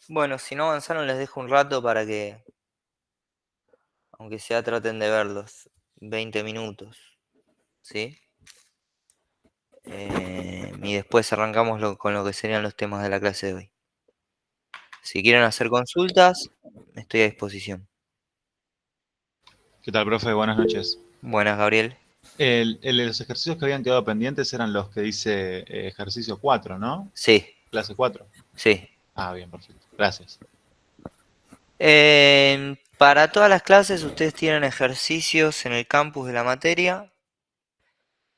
Bueno, si no avanzaron, les dejo un rato para que, aunque sea, traten de verlos. 20 minutos, ¿sí? Y después arrancamos con lo que serían los temas de la clase de hoy. Si quieren hacer consultas, estoy a disposición. ¿Qué tal, profe? Buenas noches. Buenas, Gabriel. Los ejercicios que habían quedado pendientes eran los que dice ejercicio 4, ¿no? Sí, Clase 4. sí. Ah, bien, perfecto. Gracias. Para todas las clases, ustedes tienen ejercicios en el campus de la materia.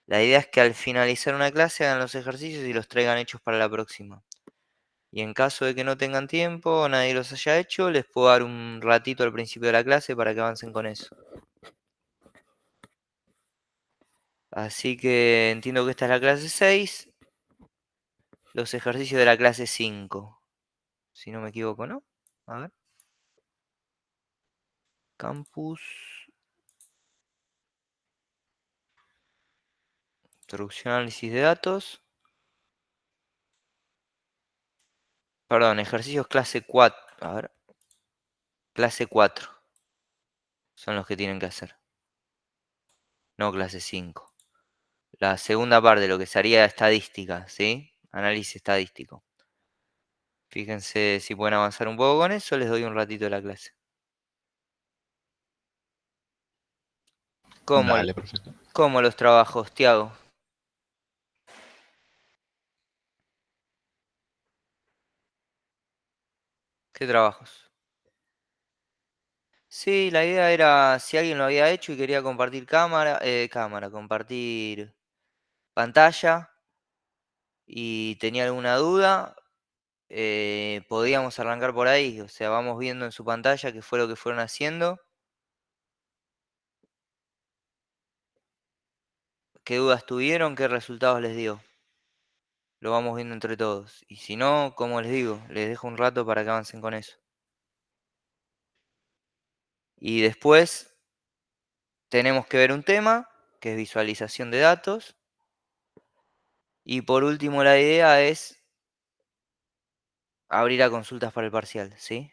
La idea es que al finalizar una clase hagan los ejercicios y los traigan hechos para la próxima. Y en caso de que no tengan tiempo o nadie los haya hecho, les puedo dar un ratito al principio de la clase para que avancen con eso. Así que entiendo que esta es la clase 6, los ejercicios de la clase 5, si no me equivoco, ¿no? A ver. Campus, introducción, análisis de datos. Perdón, ejercicios clase 4. A ver, clase 4 son los que tienen que hacer, no clase 5. La segunda parte, lo que sería estadística, ¿sí? Análisis estadístico. Fíjense si pueden avanzar un poco con eso, les doy un ratito de la clase. ¿Cómo, Dale, perfecto. cómo los trabajos, Tiago? ¿Qué trabajos? Sí, la idea era si alguien lo había hecho y quería compartir compartir pantalla y tenía alguna duda, podíamos arrancar por ahí. O sea, vamos viendo en su pantalla qué fue lo que fueron haciendo, qué dudas tuvieron, qué resultados les dio. Lo vamos viendo entre todos. Y si no, como les digo, les dejo un rato para que avancen con eso. Y después tenemos que ver un tema, que es visualización de datos. Y por último, la idea es abrir a consultas para el parcial, ¿sí?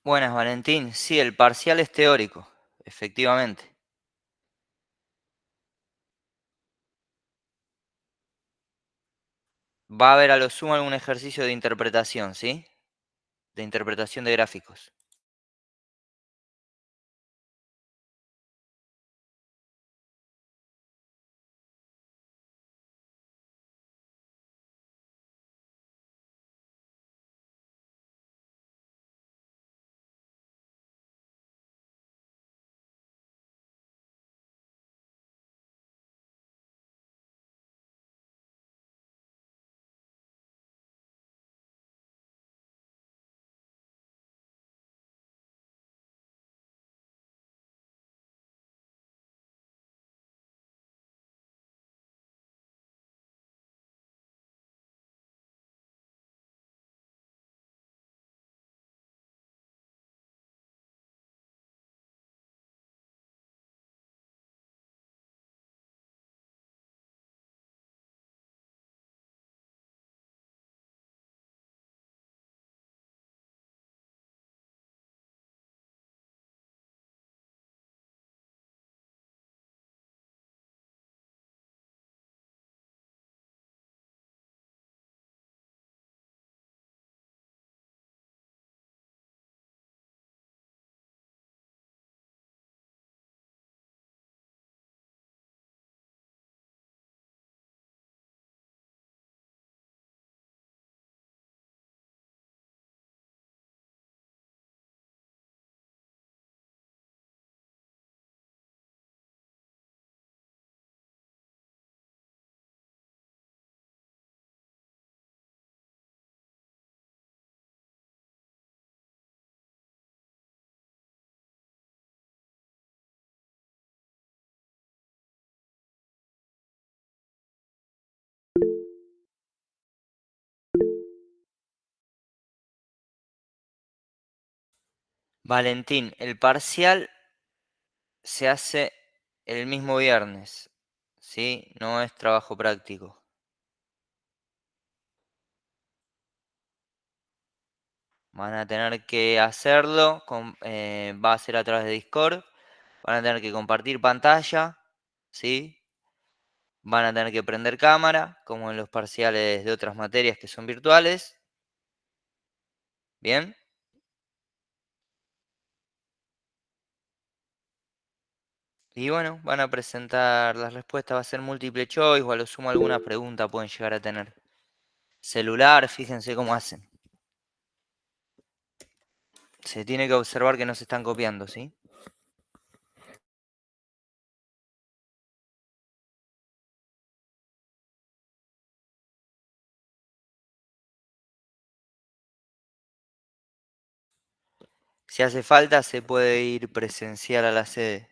Buenas, Valentín. Sí, el parcial es teórico, efectivamente. Va a haber a lo sumo algún ejercicio de interpretación, ¿sí? De interpretación de gráficos. Valentín, el parcial se hace el mismo viernes, ¿sí? No es trabajo práctico. Van a tener que hacerlo, va a ser a través de Discord. Van a tener que compartir pantalla, ¿sí? Van a tener que prender cámara, como en los parciales de otras materias que son virtuales. ¿Bien? Y bueno, van a presentar las respuestas, va a ser múltiple choice o a lo sumo alguna pregunta pueden llegar a tener. Celular, fíjense cómo hacen. Se tiene que observar que no se están copiando, ¿sí? Si hace falta, se puede ir presencial a la sede.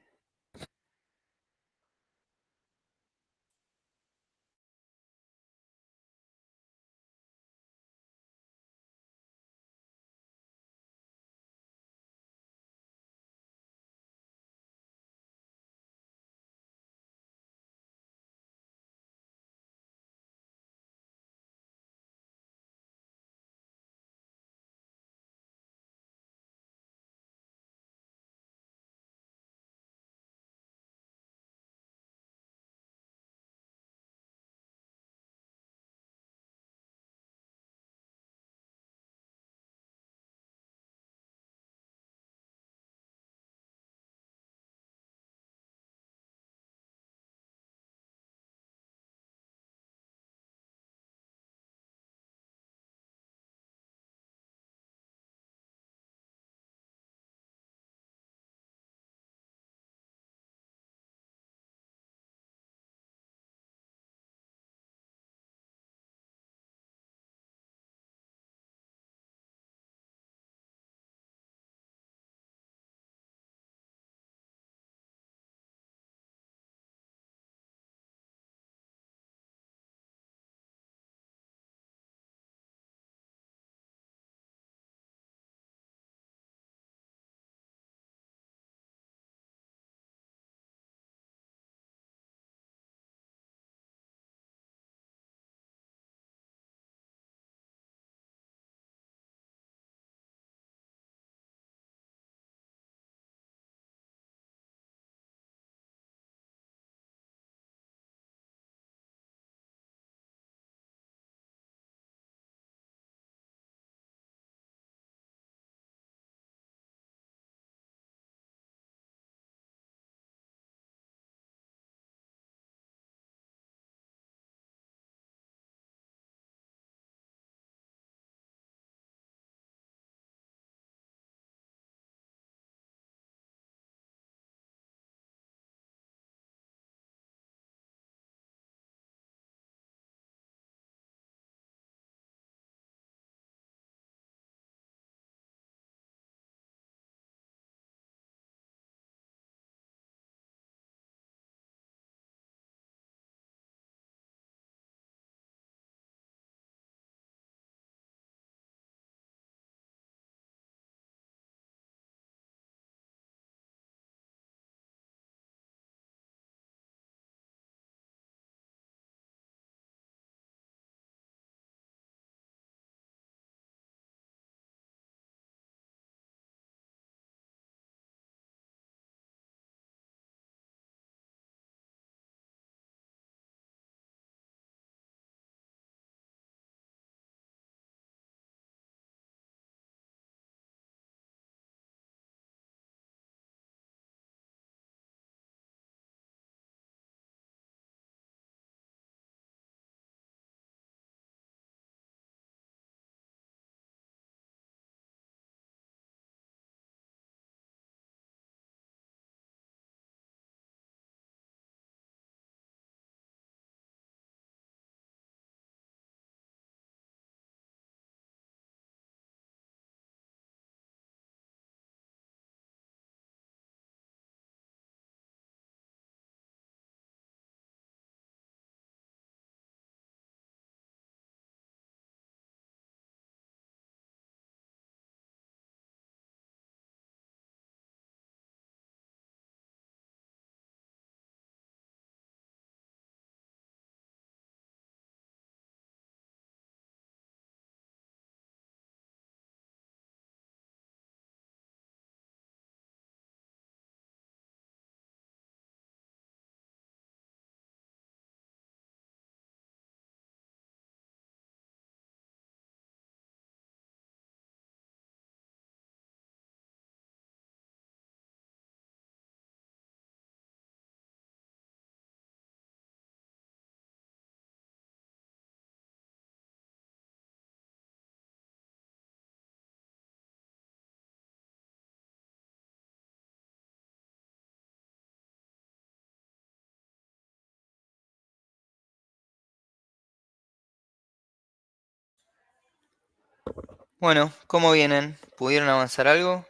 Bueno, ¿cómo vienen? ¿Pudieron avanzar algo?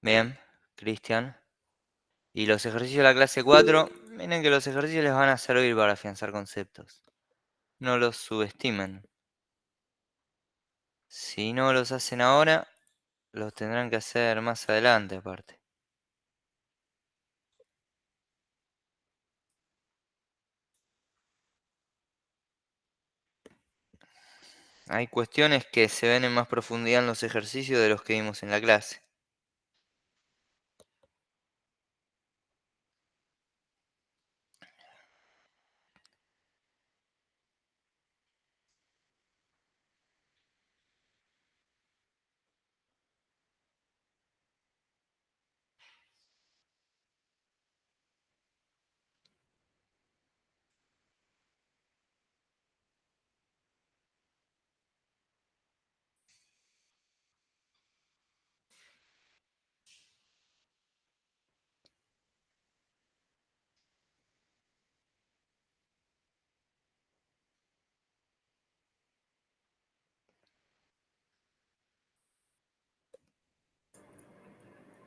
Bien, Cristian. Y los ejercicios de la clase 4, miren que los ejercicios les van a servir para afianzar conceptos. No los subestimen. Si no los hacen ahora, los tendrán que hacer más adelante aparte. Hay cuestiones que se ven en más profundidad en los ejercicios de los que vimos en la clase.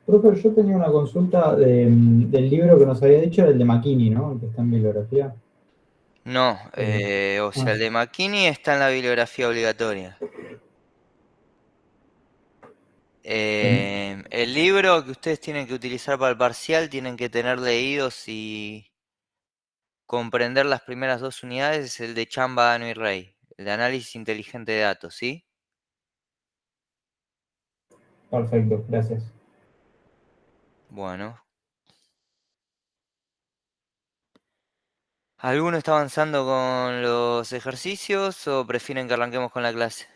Profe, yo tenía una consulta del libro que nos había dicho, el de McKinney, ¿no? El que está en bibliografía. No, Eh, o sea, ah, el de McKinney está en la bibliografía obligatoria. El libro que ustedes tienen que utilizar para el parcial tienen que tener leídos y comprender las primeras dos unidades es el de Chamba, Dano y Rey, el de análisis inteligente de datos, ¿sí? perfecto, gracias. Bueno. ¿Alguno está avanzando con los ejercicios o prefieren que arranquemos con la clase?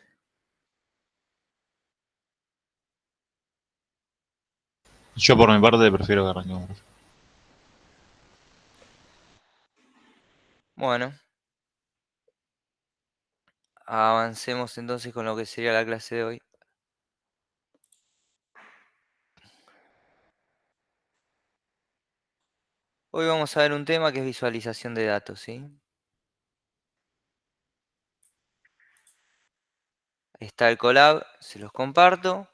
Yo por mi parte prefiero que arranquemos. Bueno, avancemos entonces con lo que sería la clase de hoy. Hoy vamos a ver un tema que es visualización de datos, ¿sí? Está el Colab, se los comparto.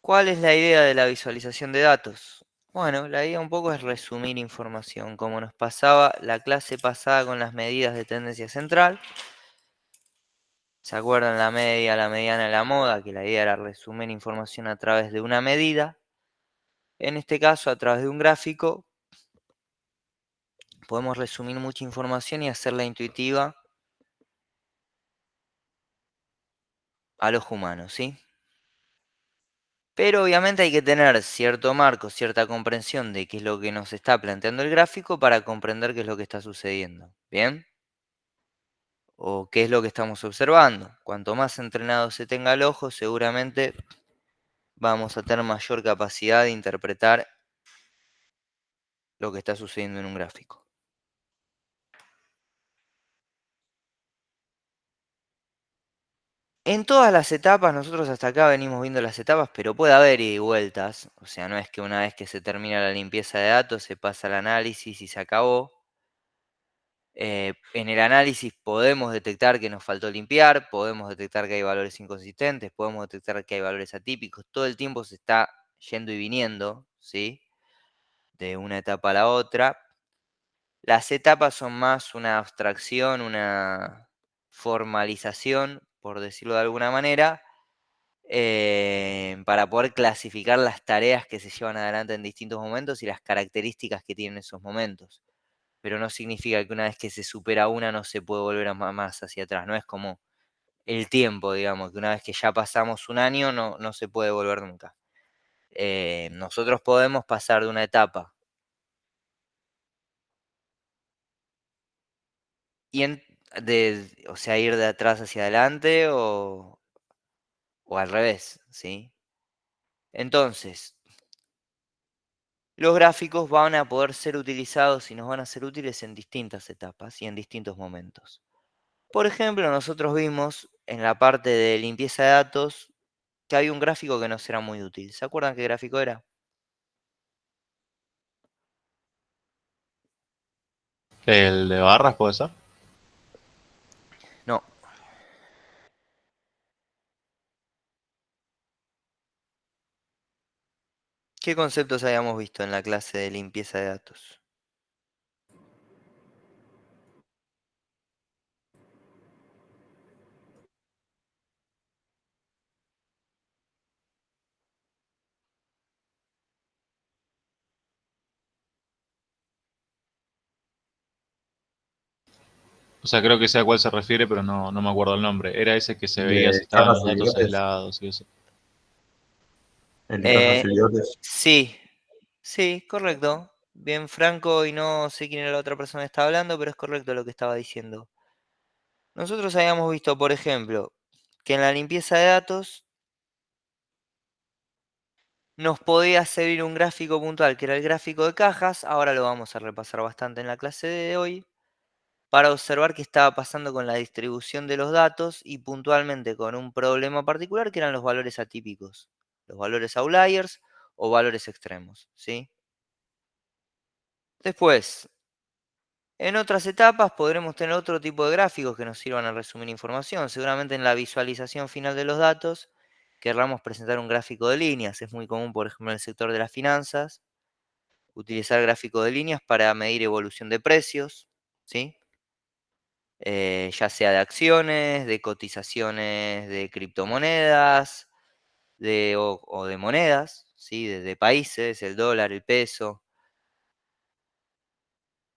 ¿Cuál es la idea de la visualización de datos? Bueno, la idea un poco es resumir información, como nos pasaba la clase pasada con las medidas de tendencia central. ¿Se acuerdan la media, la mediana y la moda? Que la idea era resumir información a través de una medida. En este caso, a través de un gráfico, podemos resumir mucha información y hacerla intuitiva al ojo humano, ¿sí? Pero obviamente hay que tener cierto marco, cierta comprensión de qué es lo que nos está planteando el gráfico para comprender qué es lo que está sucediendo, ¿bien? O qué es lo que estamos observando. Cuanto más entrenado se tenga el ojo, seguramente vamos a tener mayor capacidad de interpretar lo que está sucediendo en un gráfico. En todas las etapas, nosotros hasta acá venimos viendo las etapas, pero puede haber ida y vueltas. O sea, no es que una vez que se termina la limpieza de datos se pasa al análisis y se acabó. En el análisis podemos detectar que nos faltó limpiar, podemos detectar que hay valores inconsistentes, podemos detectar que hay valores atípicos. Todo el tiempo se está yendo y viniendo, ¿sí? De una etapa a la otra. Las etapas son más una abstracción, una formalización, por decirlo de alguna manera, para poder clasificar las tareas que se llevan adelante en distintos momentos y las características que tienen esos momentos. Pero no significa que una vez que se supera una no se puede volver más hacia atrás. No es como el tiempo, digamos, que una vez que ya pasamos un año no se puede volver nunca. Nosotros podemos pasar de una etapa y o sea, ir de atrás hacia adelante o al revés, ¿sí? Entonces, los gráficos van a poder ser utilizados y nos van a ser útiles en distintas etapas y en distintos momentos. Por ejemplo, nosotros vimos en la parte de limpieza de datos que había un gráfico que nos era muy útil. ¿Se acuerdan qué gráfico era? ¿El de barras puede ser? No. ¿Qué conceptos habíamos visto en la clase de limpieza de datos? O sea, creo que sé a cuál se refiere, pero no me acuerdo el nombre. Era ese que se veía si De estaban cajas los y datos bigotes. aislados y eso. El de cajas Eh, y bigotes. sí, sí, correcto. Bien franco y no sé quién era la otra persona que estaba hablando, pero es correcto lo que estaba diciendo. Nosotros habíamos visto, por ejemplo, que en la limpieza de datos nos podía servir un gráfico puntual, que era el gráfico de cajas. Ahora lo vamos a repasar bastante en la clase de hoy, para observar qué estaba pasando con la distribución de los datos y puntualmente con un problema particular que eran los valores atípicos, los valores outliers o valores extremos, ¿sí? Después, en otras etapas podremos tener otro tipo de gráficos que nos sirvan a resumir información. Seguramente en la visualización final de los datos querramos presentar un gráfico de líneas. Es muy común, por ejemplo, en el sector de las finanzas, utilizar gráficos de líneas para medir evolución de precios, ¿sí? Ya sea de acciones, de cotizaciones de criptomonedas, o de monedas, ¿sí? De países, el dólar, el peso.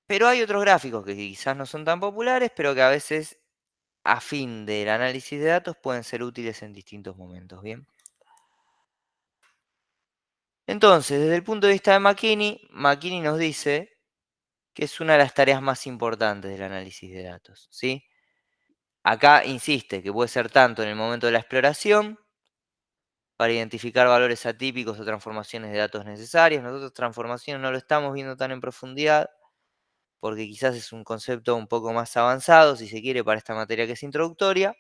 Pero hay otros gráficos que quizás no son tan populares, pero que a veces, a fin del análisis de datos, pueden ser útiles en distintos momentos, ¿bien? Entonces, desde el punto de vista de McKinney nos dice que es una de las tareas más importantes del análisis de datos, ¿sí? Acá insiste que puede ser tanto en el momento de la exploración, para identificar valores atípicos o transformaciones de datos necesarias. Nosotros transformaciones no lo estamos viendo tan en profundidad, porque quizás es un concepto un poco más avanzado, si se quiere, para esta materia que es introductoria,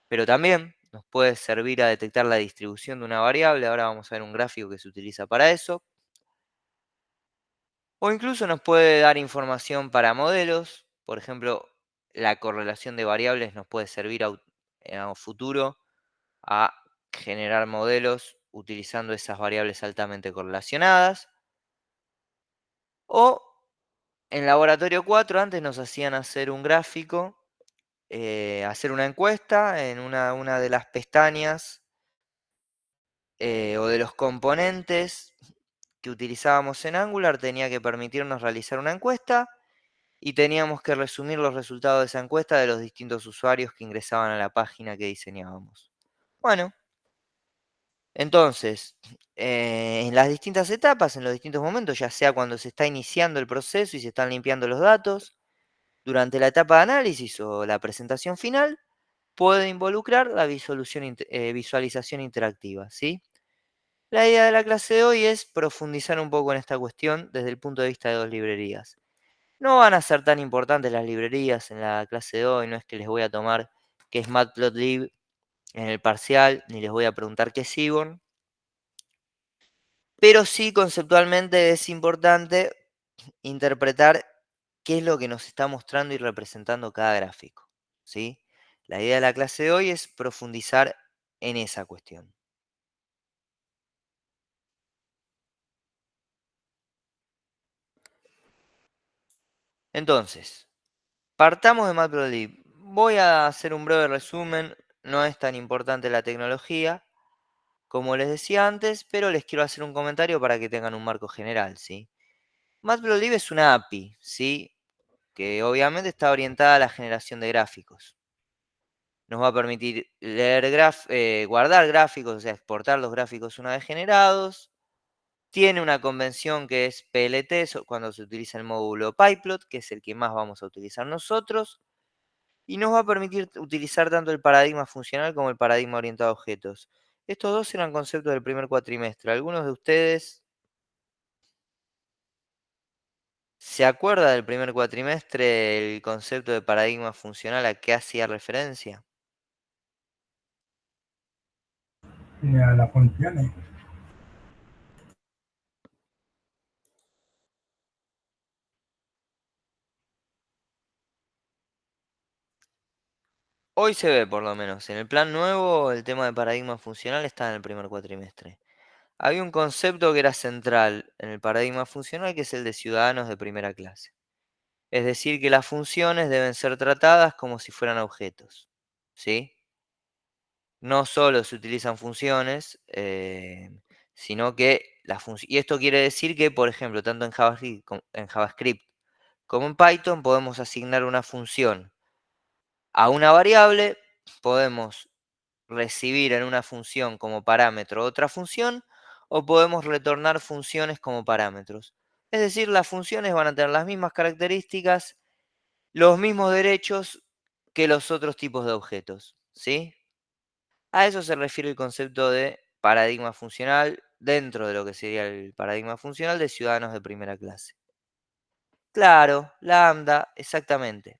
pero también nos puede servir a detectar la distribución de una variable. Ahora vamos a ver un gráfico que se utiliza para eso. O incluso nos puede dar información para modelos. Por ejemplo, la correlación de variables nos puede servir a un futuro a generar modelos utilizando esas variables altamente correlacionadas. O en laboratorio 4 antes nos hacían hacer un gráfico, hacer una encuesta en una de las pestañas o de los componentes que utilizábamos en Angular tenía que permitirnos realizar una encuesta y teníamos que resumir los resultados de esa encuesta de los distintos usuarios que ingresaban a la página que diseñábamos. Bueno, entonces, en las distintas etapas, en los distintos momentos, ya sea cuando se está iniciando el proceso y se están limpiando los datos, durante la etapa de análisis o la presentación final, puede involucrar la visualización interactiva, ¿sí? La idea de la clase de hoy es profundizar un poco en esta cuestión desde el punto de vista de dos librerías. No van a ser tan importantes las librerías en la clase de hoy, no es que les voy a tomar qué es Matplotlib en el parcial, ni les voy a preguntar qué es Seaborn, pero sí conceptualmente es importante interpretar qué es lo que nos está mostrando y representando cada gráfico, ¿sí? La idea de la clase de hoy es profundizar en esa cuestión. Entonces, partamos de Matplotlib. Voy a hacer un breve resumen, no es tan importante la tecnología, como les decía antes, pero les quiero hacer un comentario para que tengan un marco general, ¿sí? Matplotlib es una API, ¿sí? Que obviamente está orientada a la generación de gráficos. nos va a permitir guardar gráficos, o sea, exportar los gráficos una vez generados. Tiene una convención que es PLT cuando se utiliza el módulo Pyplot, que es el que más vamos a utilizar nosotros. Y nos va a permitir utilizar tanto el paradigma funcional como el paradigma orientado a objetos. Estos dos eran conceptos del primer cuatrimestre. ¿Algunos de ustedes se acuerda del primer cuatrimestre el concepto de paradigma funcional a qué hacía referencia? A las funciones. Hoy se ve, por lo menos. En el plan nuevo, el tema de paradigma funcional está en el primer cuatrimestre. Había un concepto que era central en el paradigma funcional, que es el de ciudadanos de primera clase. Es decir, que las funciones deben ser tratadas como si fueran objetos. ¿Sí? No solo se utilizan funciones, sino que y esto quiere decir que, por ejemplo, tanto en JavaScript como en Python podemos asignar una función a una variable, podemos recibir en una función como parámetro otra función, o podemos retornar funciones como parámetros. Es decir, las funciones van a tener las mismas características, los mismos derechos que los otros tipos de objetos, ¿sí? A eso se refiere el concepto de paradigma funcional dentro de lo que sería el paradigma funcional de ciudadanos de primera clase. Claro, lambda, exactamente.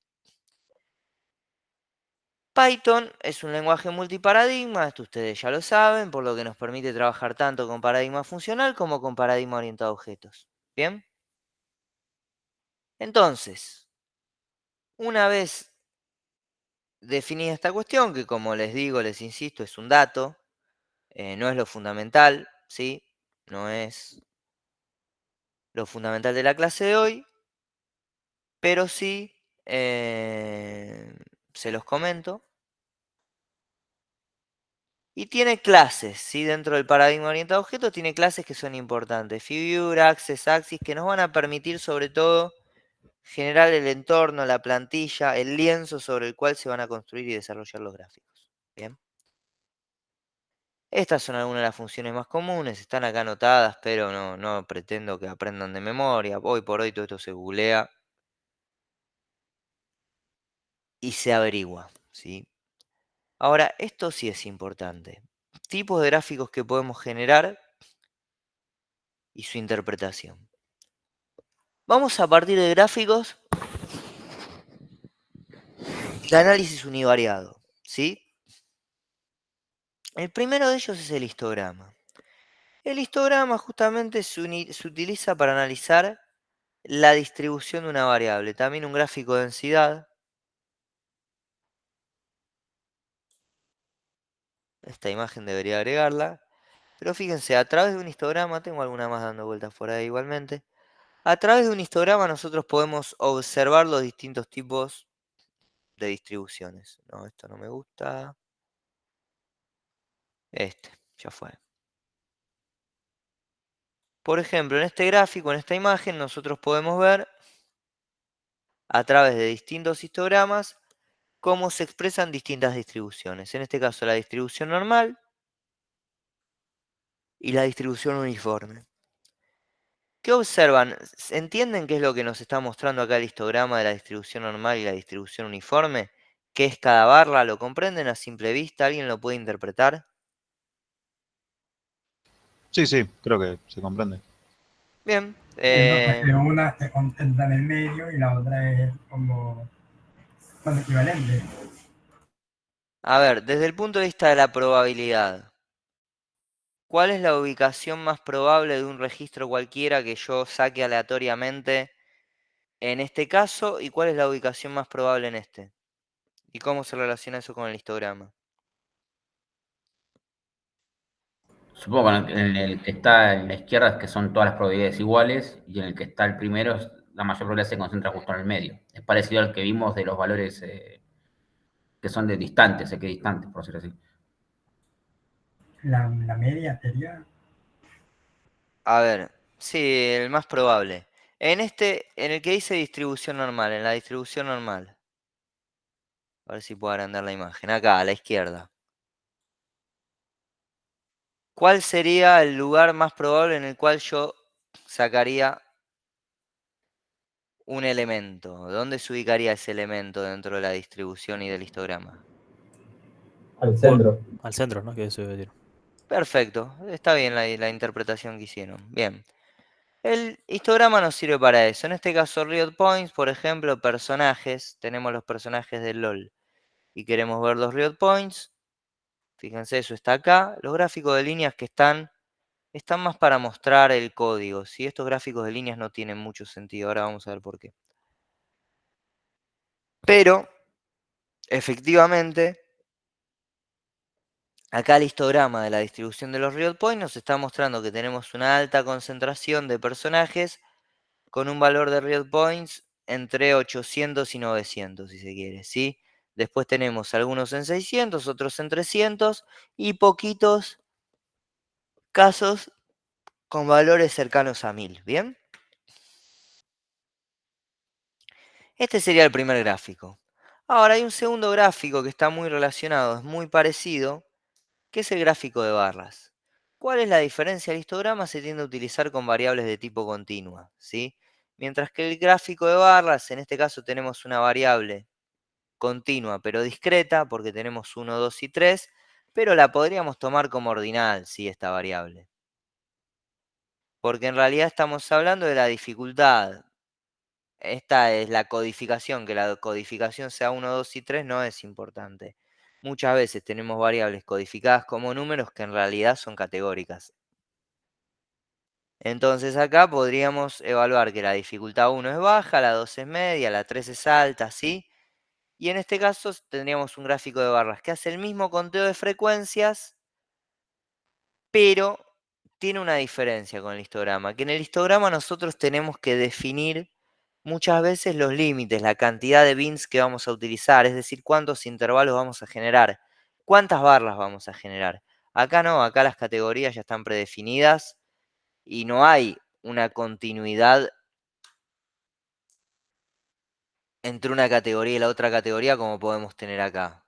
Python es un lenguaje multiparadigma, esto ustedes ya lo saben, por lo que nos permite trabajar tanto con paradigma funcional como con paradigma orientado a objetos. ¿Bien? Entonces, una vez definida esta cuestión, que como les digo, les insisto, es un dato, no es lo fundamental, ¿sí? No es lo fundamental de la clase de hoy, pero sí se los comento. Y tiene clases, ¿sí? Dentro del paradigma orientado a objetos tiene clases que son importantes. Figure, Access, Axis, que nos van a permitir sobre todo generar el entorno, la plantilla, el lienzo sobre el cual se van a construir y desarrollar los gráficos. Bien. Estas son algunas de las funciones más comunes, están acá anotadas, pero no pretendo que aprendan de memoria. Hoy por hoy todo esto se googlea y se averigua, ¿sí? Ahora, esto sí es importante. Tipos de gráficos que podemos generar y su interpretación. Vamos a partir de gráficos de análisis univariado, ¿sí? El primero de ellos es el histograma. El histograma justamente se utiliza para analizar la distribución de una variable. También un gráfico de densidad. Esta imagen debería agregarla. Pero fíjense, a través de un histograma, tengo alguna más dando vueltas por ahí igualmente. A través de un histograma nosotros podemos observar los distintos tipos de distribuciones. No, esto no me gusta. Ya fue. Por ejemplo, en este gráfico, en esta imagen, nosotros podemos ver a través de distintos histogramas cómo se expresan distintas distribuciones. En este caso, la distribución normal y la distribución uniforme. ¿Qué observan? ¿Entienden qué es lo que nos está mostrando acá el histograma de la distribución normal y la distribución uniforme? ¿Qué es cada barra? ¿Lo comprenden a simple vista? ¿Alguien lo puede interpretar? Sí, sí, creo que se comprende. Bien. Entonces, una se concentra en el medio y la otra es como son equivalentes. A ver, desde el punto de vista de la probabilidad, ¿cuál es la ubicación más probable de un registro cualquiera que yo saque aleatoriamente en este caso? ¿Y cuál es la ubicación más probable en este? ¿Y cómo se relaciona eso con el histograma? Supongo que en el que está en la izquierda es que son todas las probabilidades iguales y en el que está el primero la mayor probabilidad se concentra justo en el medio. Es parecido al que vimos de los valores que son de distantes, equidistantes, por decirlo así. La media sería. A ver, sí, el más probable. En el que dice distribución normal, en la distribución normal. A ver si puedo agrandar la imagen. Acá, a la izquierda. ¿Cuál sería el lugar más probable en el cual yo sacaría un elemento? ¿Dónde se ubicaría ese elemento dentro de la distribución y del histograma? Al centro. Al centro, ¿no? Que eso iba a decir. Perfecto, está bien la interpretación que hicieron. Bien. El histograma nos sirve para eso. En este caso, real points, por ejemplo, personajes. Tenemos los personajes del LOL y queremos ver los real points. Fíjense, eso está acá. Los gráficos de líneas que están más para mostrar el código. Si estos gráficos de líneas no tienen mucho sentido, ahora vamos a ver por qué. Pero, efectivamente, acá el histograma de la distribución de los real points nos está mostrando que tenemos una alta concentración de personajes con un valor de real points entre 800 y 900, si se quiere, ¿sí? Después tenemos algunos en 600, otros en 300 y poquitos casos con valores cercanos a 1000, ¿bien? Este sería el primer gráfico. Ahora hay un segundo gráfico que está muy relacionado, es muy parecido, que es el gráfico de barras. ¿Cuál es la diferencia? El histograma se tiende a utilizar con variables de tipo continua, ¿sí? Mientras que el gráfico de barras, en este caso tenemos una variable continua pero discreta, porque tenemos 1, 2 y 3, pero la podríamos tomar como ordinal, ¿sí? Esta variable. Porque en realidad estamos hablando de la dificultad. Esta es la codificación, que la codificación sea 1, 2 y 3 no es importante. Muchas veces tenemos variables codificadas como números que en realidad son categóricas. Entonces acá podríamos evaluar que la dificultad 1 es baja, la 2 es media, la 3 es alta, ¿sí? Y en este caso tendríamos un gráfico de barras que hace el mismo conteo de frecuencias, pero tiene una diferencia con el histograma, que en el histograma nosotros tenemos que definir muchas veces los límites, la cantidad de bins que vamos a utilizar, es decir, cuántos intervalos vamos a generar, cuántas barras vamos a generar. Acá no, acá las categorías ya están predefinidas y no hay una continuidad entre una categoría y la otra categoría como podemos tener acá.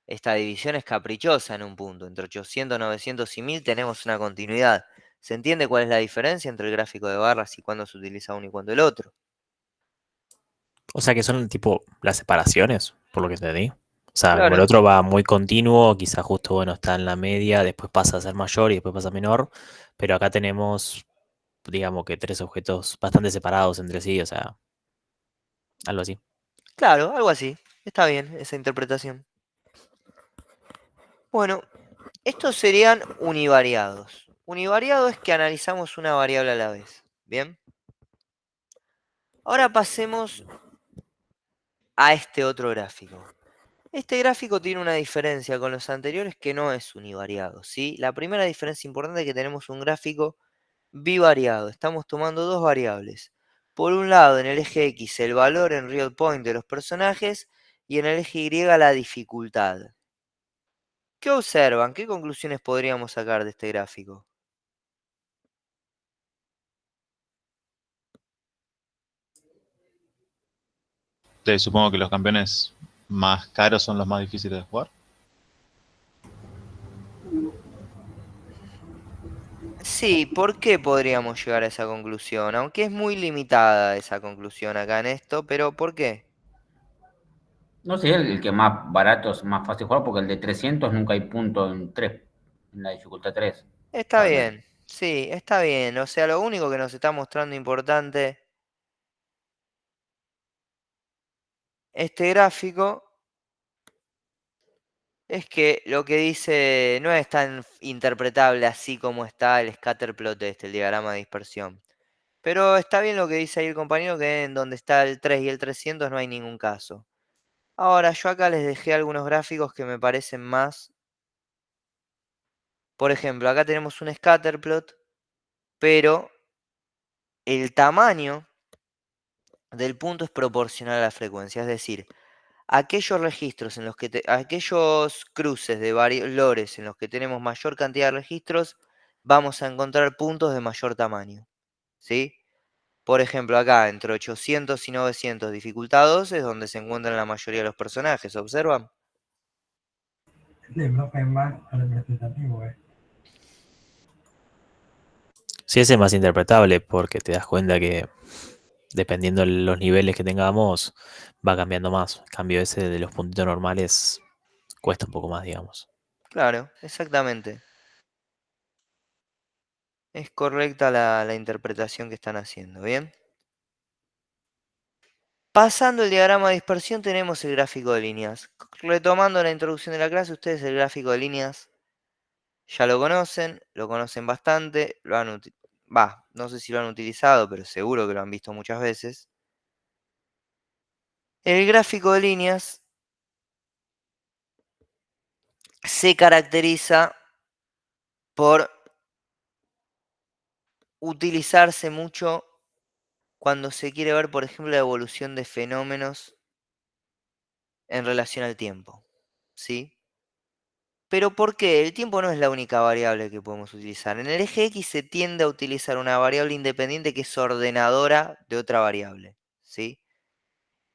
Esta división es caprichosa en un punto. Entre 800, 900 y 1000 tenemos una continuidad. ¿Se entiende cuál es la diferencia entre el gráfico de barras y cuándo se utiliza uno y cuándo el otro? O sea que son tipo las separaciones, por lo que entendí. O sea, como el Claro. otro va muy continuo, quizás justo, bueno, está en la media, después pasa a ser mayor y después pasa a menor, pero acá tenemos, digamos que tres objetos bastante separados entre sí, o sea, algo así. Claro, algo así. Está bien esa interpretación. Bueno, estos serían univariados. Univariado es que analizamos una variable a la vez. Bien. Ahora pasemos a este otro gráfico. Este gráfico tiene una diferencia con los anteriores que no es univariado, ¿sí? La primera diferencia importante es que tenemos un gráfico bivariado. Estamos tomando dos variables. Por un lado, en el eje X, el valor en real point de los personajes y en el eje Y, la dificultad. ¿Qué observan? ¿Qué conclusiones podríamos sacar de este gráfico? Supongo que los campeones más caros son los más difíciles de jugar. Sí, ¿por qué podríamos llegar a esa conclusión? Aunque es muy limitada esa conclusión acá en esto, pero ¿por qué? No sé, el que más barato es más fácil jugar porque el de 300 nunca hay punto en 3, en la dificultad 3. Está bien, sí, está bien. O sea, lo único que nos está mostrando importante este gráfico es que lo que dice no es tan interpretable así como está el scatter plot el diagrama de dispersión. Pero está bien lo que dice ahí el compañero, que en donde está el 3 y el 300 no hay ningún caso. Ahora, yo acá les dejé algunos gráficos que me parecen más. Por ejemplo, acá tenemos un scatter plot, pero el tamaño del punto es proporcional a la frecuencia. Es decir, aquellos registros en los que aquellos cruces de valores en los que tenemos mayor cantidad de registros, vamos a encontrar puntos de mayor tamaño. ¿Sí? Por ejemplo, acá entre 800 y 900 dificultad 2 es donde se encuentran la mayoría de los personajes, ¿observan? Este bloque es más representativo, Sí, ese es más interpretable porque te das cuenta que dependiendo de los niveles que tengamos, va cambiando más. En cambio, ese de los puntitos normales cuesta un poco más, digamos. Claro, exactamente. Es correcta la interpretación que están haciendo, ¿bien? Pasando el diagrama de dispersión tenemos el gráfico de líneas. Retomando la introducción de la clase, ustedes el gráfico de líneas ya lo conocen bastante, no sé si lo han utilizado, pero seguro que lo han visto muchas veces. El gráfico de líneas se caracteriza por utilizarse mucho cuando se quiere ver, por ejemplo, la evolución de fenómenos en relación al tiempo, ¿sí? Pero ¿por qué? El tiempo no es la única variable que podemos utilizar. En el eje X se tiende a utilizar una variable independiente que es ordenadora de otra variable, ¿sí?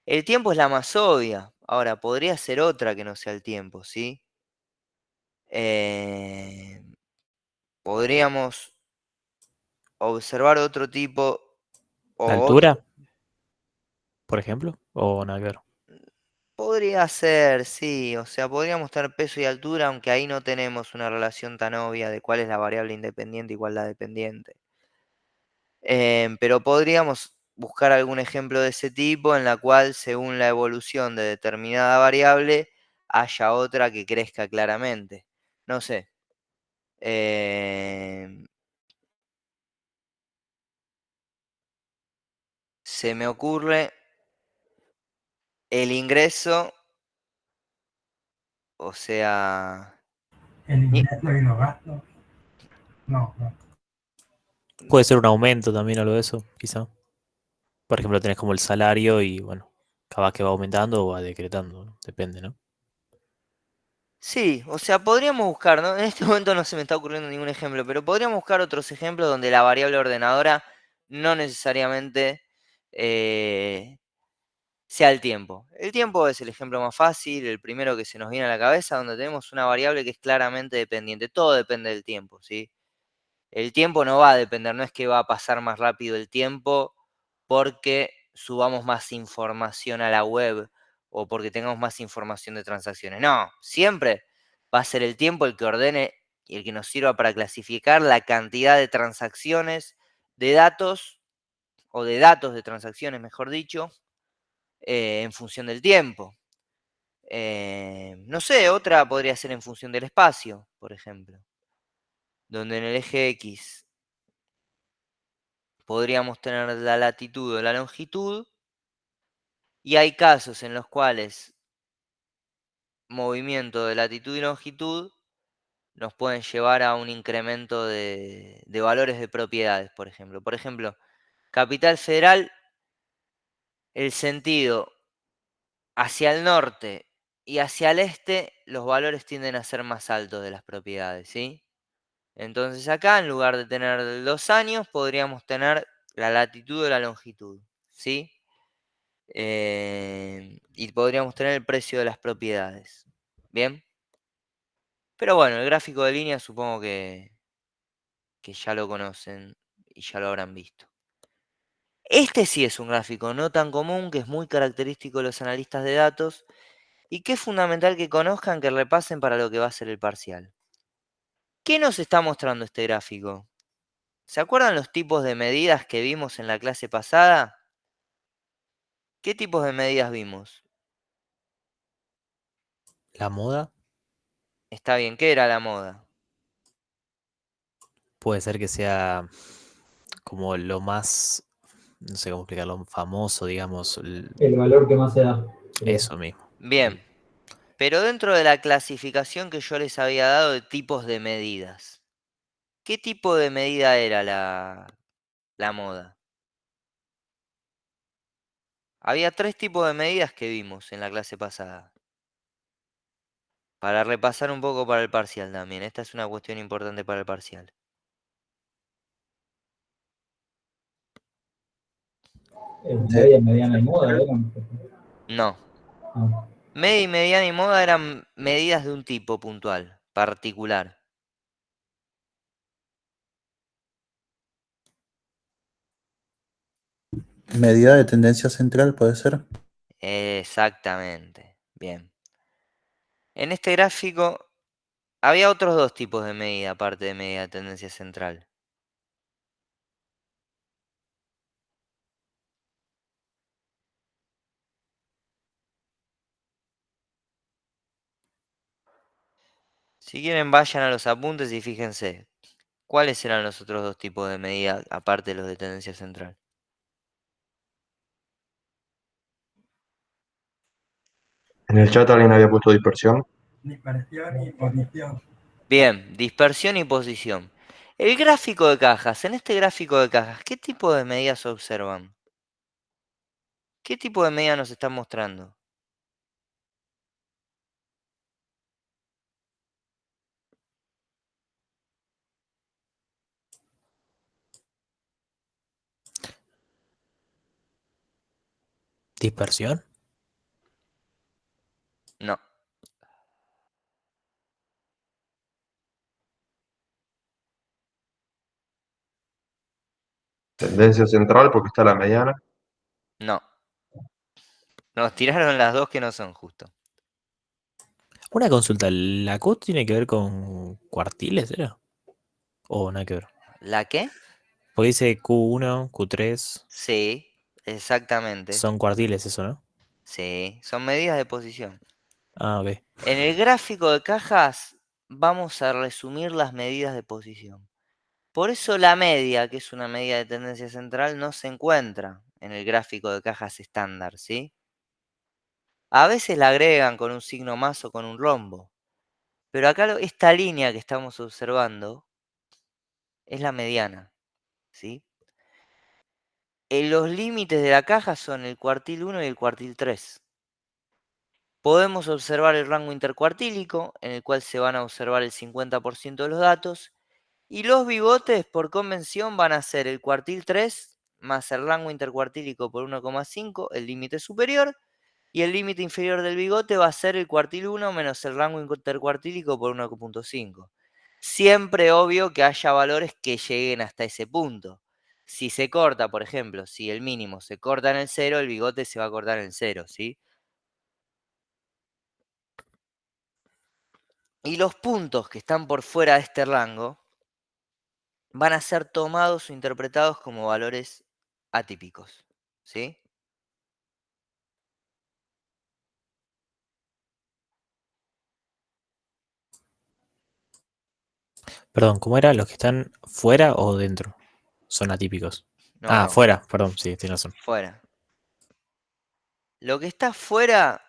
El tiempo es la más obvia. Ahora, podría ser otra que no sea el tiempo, ¿sí? Eh, podríamos observar otro tipo ¿La o otro. altura, por ejemplo? ¿O nada que ver? Podría ser, sí. O sea, podríamos tener peso y altura, aunque ahí no tenemos una relación tan obvia de cuál es la variable independiente y cuál la dependiente. Pero podríamos buscar algún ejemplo de ese tipo en la cual, según la evolución de determinada variable, haya otra que crezca claramente. No sé. em, Se me ocurre el ingreso, o sea, el ni- ingreso y los gastos. No, no. Puede ser un aumento también algo de eso, quizá. Por ejemplo, tenés como el salario y bueno, capaz que va aumentando o va decretando, ¿no? Depende, ¿no? sí, o sea, podríamos buscar, ¿no? En este momento no se me está ocurriendo ningún ejemplo, pero podríamos buscar otros ejemplos donde la variable ordenadora no necesariamente sea el tiempo. El tiempo es el ejemplo más fácil, el primero que se nos viene a la cabeza, donde tenemos una variable que es claramente dependiente. Todo depende del tiempo, ¿sí? El tiempo no va a depender, no es que va a pasar más rápido el tiempo porque subamos más información a la web o porque tengamos más información de transacciones. No, siempre va a ser el tiempo el que ordene y el que nos sirva para clasificar la cantidad de transacciones, de datos o de datos de transacciones, mejor dicho, en función del tiempo. No sé, otra podría ser en función del espacio, por ejemplo, donde en el eje X podríamos tener la latitud o la longitud, y hay casos en los cuales movimiento de latitud y longitud nos pueden llevar a un incremento de valores de propiedades, por ejemplo. Por ejemplo, Capital Federal, el sentido hacia el norte y hacia el este, los valores tienden a ser más altos de las propiedades, ¿sí? Entonces acá, en lugar de tener 2 años, podríamos tener la latitud o la longitud, ¿sí? Y podríamos tener el precio de las propiedades. Bien. Pero bueno, el gráfico de línea supongo que ya lo conocen y ya lo habrán visto. Este sí es un gráfico no tan común, que es muy característico de los analistas de datos y que es fundamental que conozcan, que repasen para lo que va a ser el parcial. ¿Qué nos está mostrando este gráfico? ¿Se acuerdan los tipos de medidas que vimos en la clase pasada? ¿Qué tipos de medidas vimos? La moda Está bien, ¿qué era la moda? puede ser que sea como lo más, no sé cómo explicarlo, famoso, digamos, El valor que más se da. Creo. eso mismo. Bien, pero dentro de la clasificación que yo les había dado de tipos de medidas, ¿qué tipo de medida era la moda? Había 3 tipos de medidas que vimos en la clase pasada. Para repasar un poco para el parcial también. Esta es una cuestión importante para el parcial. Media, mediana y moda, eran. No. Ah, Media y mediana y moda eran medidas de un tipo puntual, particular. Medida de tendencia central, ¿puede ser? Exactamente. Bien. En este gráfico había otros dos tipos de medida, aparte de medida de tendencia central. Si quieren, vayan a los apuntes y fíjense, ¿cuáles eran los otros dos tipos de medida, aparte de los de tendencia central? En el chat alguien había puesto dispersión. Dispersión y posición. Bien, dispersión y posición. El gráfico de cajas, en este gráfico de cajas, ¿qué tipo de medidas observan? ¿Qué tipo de medida nos están mostrando? ¿Dispersión? No. Tendencia central porque está la mediana. No. Nos tiraron las dos que no son justo. Una consulta, ¿la CUT tiene que ver con cuartiles, era? ¿O nada que ver? ¿La qué? Porque dice Q1, Q3, Sí, exactamente. son cuartiles eso, ¿no? Sí, son medidas de posición. Ah, ok. En el gráfico de cajas vamos a resumir las medidas de posición. Por eso la media, que es una medida de tendencia central, no se encuentra en el gráfico de cajas estándar, ¿sí? A veces la agregan con un signo más o con un rombo. Pero acá esta línea que estamos observando es la mediana, ¿sí? Los límites de la caja son el cuartil 1 y el cuartil 3. Podemos observar el rango intercuartílico, en el cual se van a observar el 50% de los datos, y los bigotes, por convención, van a ser el cuartil 3 más el rango intercuartílico por 1,5, el límite superior, y el límite inferior del bigote va a ser el cuartil 1 menos el rango intercuartílico por 1,5. Siempre obvio que haya valores que lleguen hasta ese punto. Si se corta, por ejemplo, si el mínimo se corta en el 0, el bigote se va a cortar en el 0, ¿sí? Y los puntos que están por fuera de este rango van a ser tomados o interpretados como valores atípicos, ¿sí? Perdón, ¿cómo era? ¿Los que están fuera o dentro? Son atípicos. No, Ah, no, fuera, perdón, sí, tienes razón. fuera. Lo que está fuera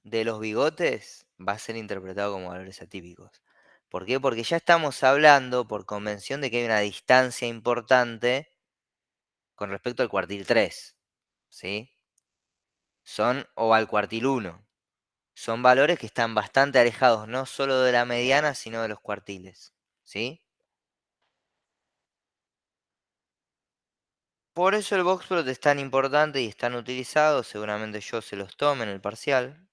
de los bigotes va a ser interpretado como valores atípicos. ¿Por qué? Porque ya estamos hablando, por convención, de que hay una distancia importante con respecto al cuartil 3, ¿sí? O al cuartil 1. Son valores que están bastante alejados no solo de la mediana, sino de los cuartiles, ¿sí? Por eso el boxplot es tan importante y es tan utilizado. Seguramente yo se los tome en el parcial.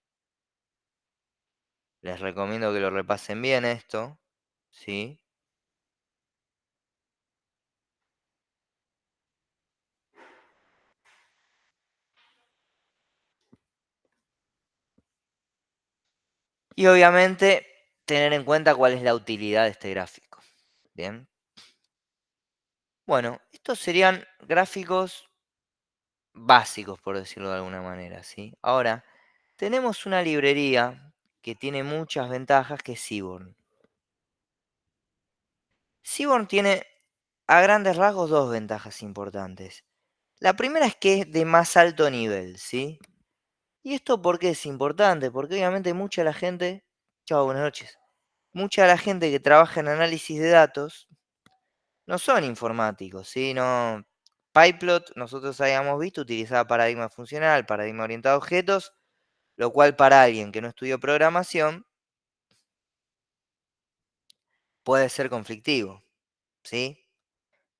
Les recomiendo que lo repasen bien esto, ¿sí? Y obviamente tener en cuenta cuál es la utilidad de este gráfico. Bien. Bueno, estos serían gráficos básicos, por decirlo de alguna manera, ¿sí? Ahora, tenemos una librería que tiene muchas ventajas, que es Seaborn. Seaborn tiene a grandes rasgos dos ventajas importantes. La primera es que es de más alto nivel, ¿sí? ¿Y esto por qué es importante? Porque obviamente mucha de la gente, chao, buenas noches, mucha de la gente que trabaja en análisis de datos no son informáticos, ¿sí? No, PyPlot, nosotros habíamos visto, utilizaba paradigma funcional, paradigma orientado a objetos, lo cual para alguien que no estudió programación puede ser conflictivo, ¿sí?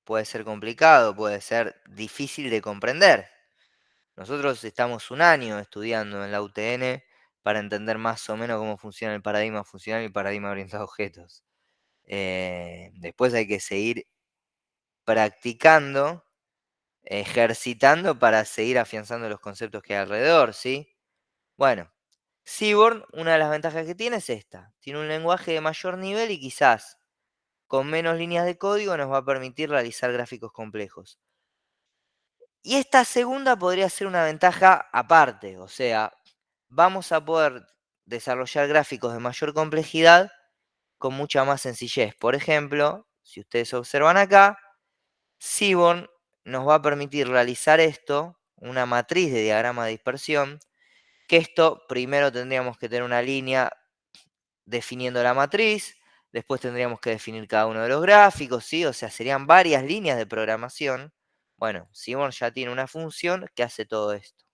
Puede ser complicado, puede ser difícil de comprender. Nosotros estamos un año estudiando en la UTN para entender más o menos cómo funciona el paradigma funcional y el paradigma orientado a objetos. Después hay que seguir practicando, ejercitando para seguir afianzando los conceptos que hay alrededor, ¿sí? Bueno, Seaborn, una de las ventajas que tiene es esta. Tiene un lenguaje de mayor nivel y quizás con menos líneas de código nos va a permitir realizar gráficos complejos. Y esta segunda podría ser una ventaja aparte, o sea, vamos a poder desarrollar gráficos de mayor complejidad con mucha más sencillez. Por ejemplo, si ustedes observan acá, Seaborn nos va a permitir realizar esto, una matriz de diagrama de dispersión, que esto primero tendríamos que tener una línea definiendo la matriz, después tendríamos que definir cada uno de los gráficos, ¿sí? O sea, serían varias líneas de programación. Bueno, Seaborn ya tiene una función que hace todo esto.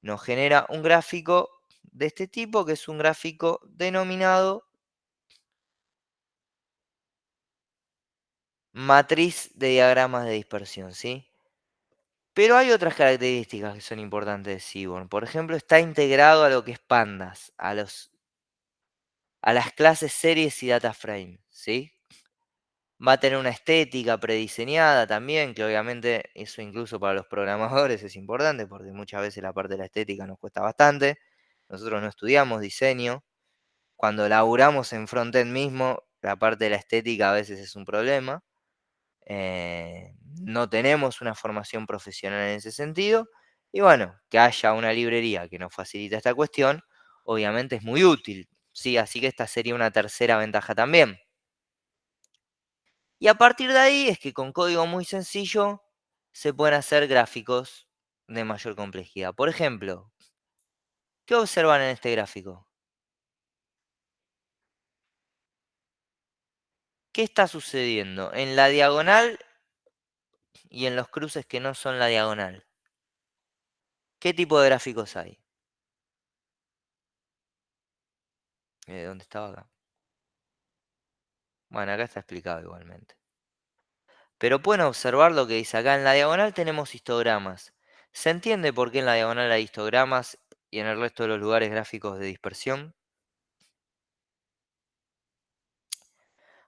Nos genera un gráfico de este tipo, que es un gráfico denominado matriz de diagramas de dispersión, ¿sí? Pero hay otras características que son importantes de Seaborn. Por ejemplo, está integrado a lo que es pandas, a las clases series y data frame, ¿sí? Va a tener una estética prediseñada también, que obviamente eso incluso para los programadores es importante, porque muchas veces la parte de la estética nos cuesta bastante. Nosotros no estudiamos diseño. Cuando laburamos en frontend mismo, la parte de la estética a veces es un problema. No tenemos una formación profesional en ese sentido. Y bueno, que haya una librería que nos facilita esta cuestión, obviamente es muy útil. Sí, así que esta sería una tercera ventaja también. Y a partir de ahí es que con código muy sencillo se pueden hacer gráficos de mayor complejidad. Por ejemplo, ¿qué observan en este gráfico? ¿Qué está sucediendo en la diagonal y en los cruces que no son la diagonal? ¿Qué tipo de gráficos hay? ¿Dónde estaba acá? Bueno, acá está explicado igualmente. Pero pueden observar lo que dice acá. En la diagonal tenemos histogramas. ¿Se entiende por qué en la diagonal hay histogramas y en el resto de los lugares gráficos de dispersión?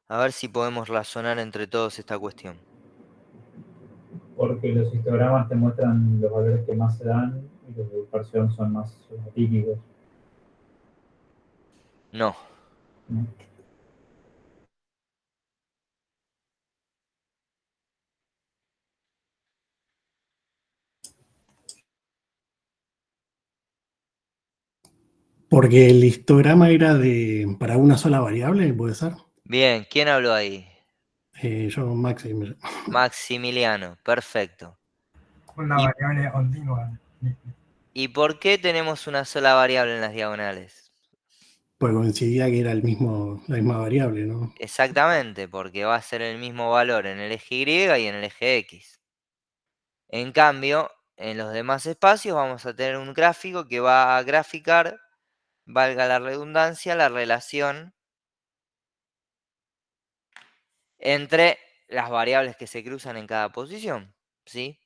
A ver si podemos razonar entre todos esta cuestión. Porque los histogramas te muestran los valores que más se dan y los de dispersión son más atípicos, No. ¿no? Porque el histograma era para una sola variable, ¿puede ser? Bien, ¿quién habló ahí? Yo, Maxi. Maximiliano, perfecto. Una ¿Y, variable continua. y por qué tenemos una sola variable en las diagonales? Pues coincidía que era la misma variable, ¿no? Exactamente, porque va a ser el mismo valor en el eje Y y en el eje X. En cambio, en los demás espacios vamos a tener un gráfico que va a graficar, valga la redundancia, la relación entre las variables que se cruzan en cada posición, ¿sí?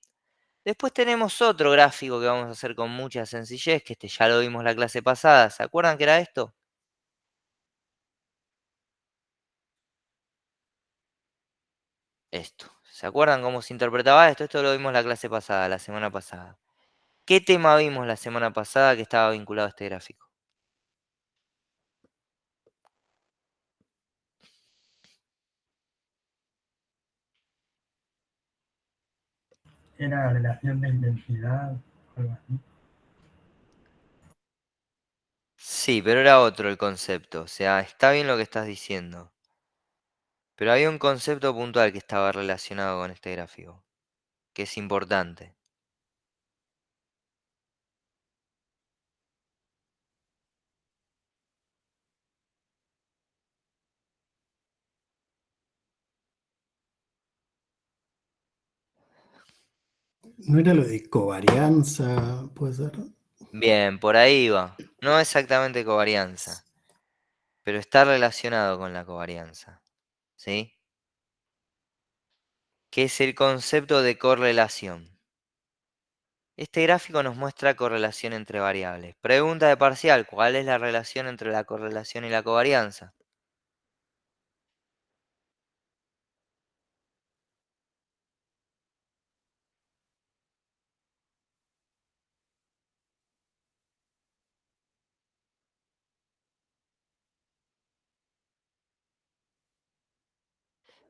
Después tenemos otro gráfico que vamos a hacer con mucha sencillez, que este ya lo vimos la clase pasada. ¿Se acuerdan que era esto? Esto. ¿Se acuerdan cómo se interpretaba esto? Esto lo vimos la clase pasada, la semana pasada. ¿Qué tema vimos la semana pasada que estaba vinculado a este gráfico? Era relación de identidad, algo así. Sí, pero era otro el concepto. O sea, está bien lo que estás diciendo. Pero había un concepto puntual que estaba relacionado con este gráfico, que es importante. ¿No era lo de covarianza, puede ser? Bien, por ahí va. No exactamente covarianza, pero está relacionado con la covarianza. ¿Sí? ¿Qué es el concepto de correlación? Este gráfico nos muestra correlación entre variables. Pregunta de parcial, ¿cuál es la relación entre la correlación y la covarianza?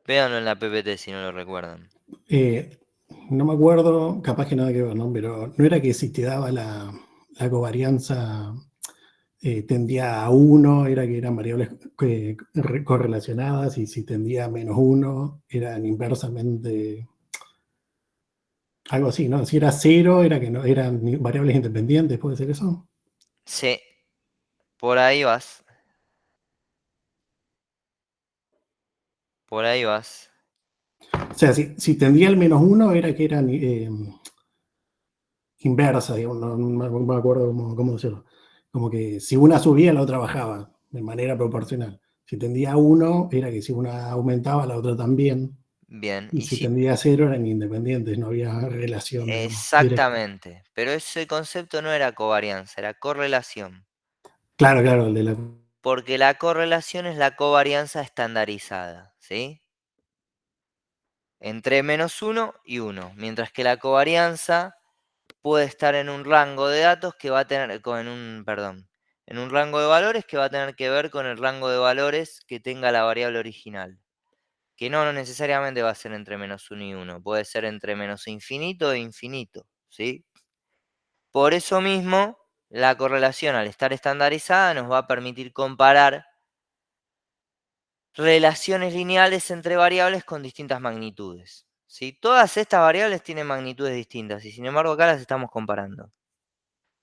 Véanlo en la PPT si no lo recuerdan. No me acuerdo, capaz que nada que ver, ¿no? Pero no era que si te daba la covarianza tendía a 1, era que eran variables correlacionadas, y si tendía a -1, eran inversamente algo así, ¿no? Si era 0, era que no eran variables independientes, ¿puede ser eso? Sí, por ahí vas. Por ahí vas. O sea, si tendía al -1, era que eran inversa, digamos, no me acuerdo cómo decirlo. Como que si una subía, la otra bajaba, de manera proporcional. Si tendía a 1, era que si una aumentaba, la otra también. Bien, Y y si si... tendía a 0, eran independientes, no había relación, digamos, directa. Exactamente, pero ese concepto no era covarianza, era correlación. Claro, claro, el de la... Porque la correlación es la covarianza estandarizada, ¿sí? Entre -1 y 1, mientras que la covarianza puede estar en un rango de datos que va a tener, en un rango de valores que va a tener que ver con el rango de valores que tenga la variable original. Que no necesariamente va a ser entre -1 y 1, puede ser entre menos infinito e infinito, ¿sí? Por eso mismo, la correlación al estar estandarizada nos va a permitir comparar relaciones lineales entre variables con distintas magnitudes, ¿sí? Todas estas variables tienen magnitudes distintas y sin embargo acá las estamos comparando.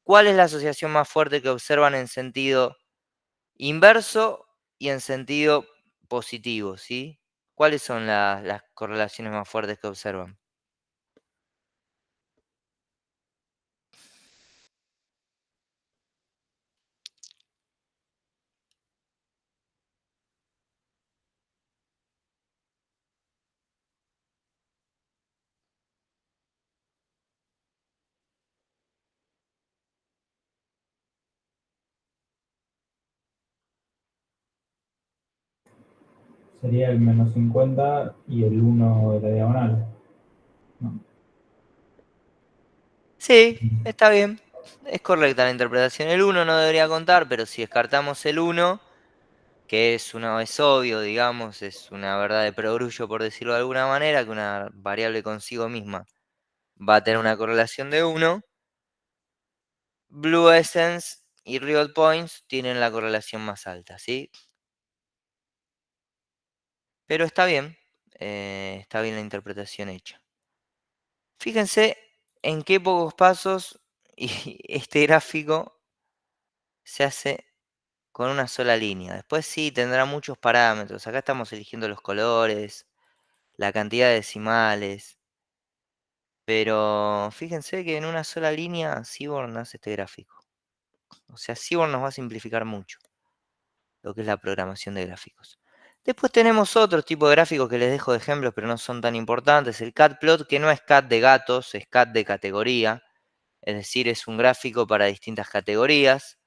¿Cuál es la asociación más fuerte que observan en sentido inverso y en sentido positivo, ¿sí? ¿Cuáles son las correlaciones más fuertes que observan? Sería el -50 y el 1 de la diagonal. ¿No? Sí, está bien. Es correcta la interpretación. El 1 no debería contar, pero si descartamos el 1, que es obvio, digamos, es una verdad de perogrullo, por decirlo de alguna manera, que una variable consigo misma va a tener una correlación de 1, Blue Essence y Real Points tienen la correlación más alta, ¿sí? Pero está bien la interpretación hecha. Fíjense en qué pocos pasos y este gráfico se hace con una sola línea. Después sí, tendrá muchos parámetros. Acá estamos eligiendo los colores, la cantidad de decimales. Pero fíjense que en una sola línea Seaborn hace este gráfico. O sea, Seaborn nos va a simplificar mucho lo que es la programación de gráficos. Después tenemos otro tipo de gráficos que les dejo de ejemplos, pero no son tan importantes. El cat plot, que no es cat de gatos, es cat de categoría. Es decir, es un gráfico para distintas categorías.